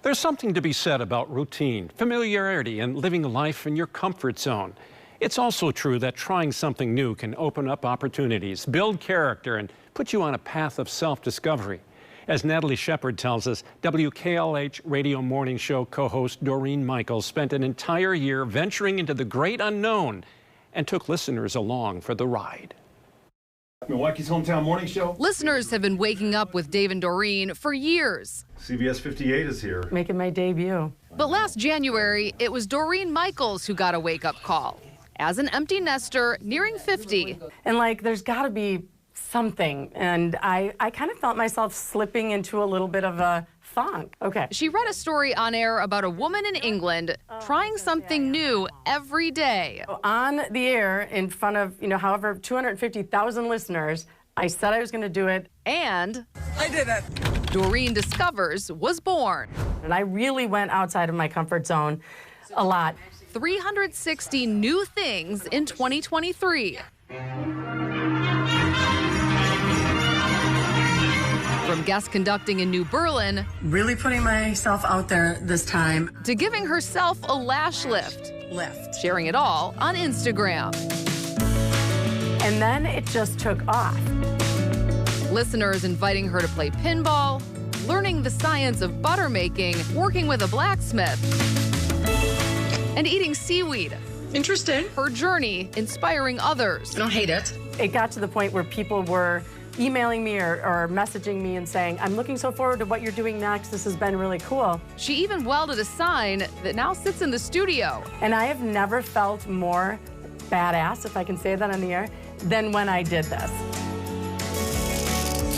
There's something to be said about routine, familiarity, and living life in your comfort zone. It's also true that trying something new can open up opportunities, build character, and put you on a path of self-discovery. As Natalie Shepard tells us, WKLH radio morning show co-host Doreen Michaels spent an entire year venturing into the great unknown and took listeners along for the ride. Milwaukee's hometown morning show. Listeners have been waking up with Dave and Doreen for years. CBS 58 is here. Making my debut. But last January, it was Doreen Michaels who got a wake-up call. As an empty nester nearing 50. And there's got to be something. And I kind of felt myself slipping into a little bit of a funk. Okay. She read a story on air about a woman in England trying something new every day. On the air in front of, however, 250,000 listeners, I said I was going to do it. And I did it. Doreen Discovers was born. And I really went outside of my comfort zone a lot. 360 new things in 2023. From guest conducting in New Berlin, Really putting myself out there this time. to giving herself a lash lift, sharing it all on Instagram. And then it just took off. Listeners inviting her to play pinball, learning the science of butter making, working with a blacksmith, and eating seaweed. Interesting. Her journey inspiring others. I don't hate it. It got to the point where people were emailing me or messaging me and saying, I'm looking so forward to what you're doing next. This has been really cool. She even welded a sign that now sits in the studio. And I have never felt more badass, if I can say that on the air, than when I did this.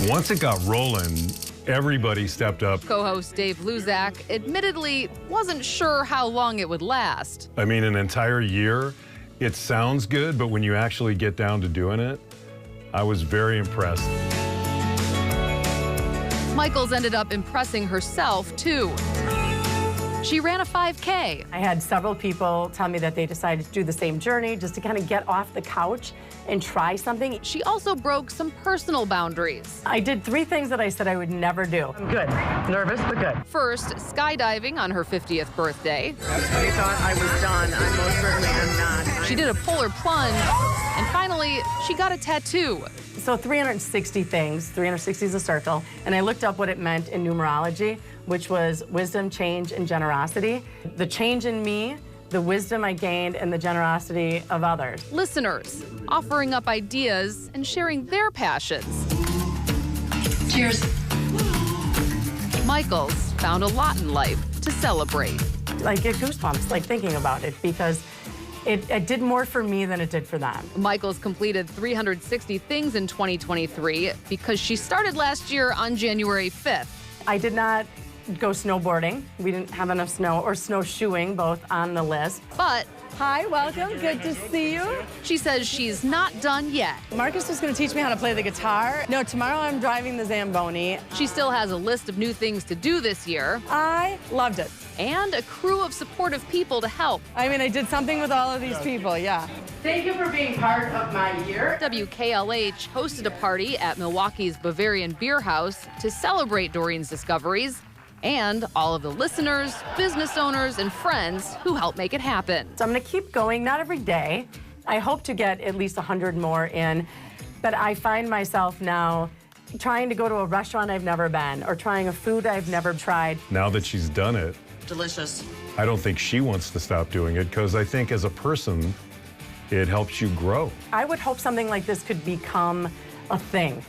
Once it got rolling, everybody stepped up. Co-host Dave Luzak admittedly wasn't sure how long it would last. I mean, an entire year, it sounds good, but when you actually get down to doing it, I was very impressed. Michaels ended up impressing herself, too. She ran a 5K. I had several people tell me that they decided to do the same journey just to kind of get off the couch and try something. She also broke some personal boundaries. I did 3 things that I said I would never do. I'm good. Nervous, but good. First, skydiving on her 50th birthday. Everybody thought I was done. I most certainly am not. She did a polar plunge. And finally, she got a tattoo. So 360 things, 360 is a circle, and I looked up what it meant in numerology, which was wisdom, change, and generosity. The change in me, the wisdom I gained, and the generosity of others. Listeners offering up ideas and sharing their passions. Cheers. Michaels found a lot in life to celebrate. I get goosebumps, thinking about it, because it did more for me than it did for them. Michaels completed 360 things in 2023 because she started last year on January 5th. I did not go snowboarding. We didn't have enough snow, or snowshoeing, both on the list. But Hi, welcome. Good to see you. she says she's not done yet. Marcus is going to teach me how to play the guitar. No, tomorrow I'm driving the Zamboni. She still has a list of new things to do this year I loved it. and a crew of supportive people to help. I mean, I did something with all of these people, yeah. Thank you for being part of my year. WKLH hosted a party at Milwaukee's Bavarian Beer House to celebrate Doreen's discoveries and all of the listeners, business owners, and friends who helped make it happen. So I'm going to keep going, not every day. I hope to get at least 100 more in, but I find myself now trying to go to a restaurant I've never been, or trying a food I've never tried. Now that she's done it, Delicious. I don't think she wants to stop doing it, because I think as a person, it helps you grow. I would hope something like this could become a thing.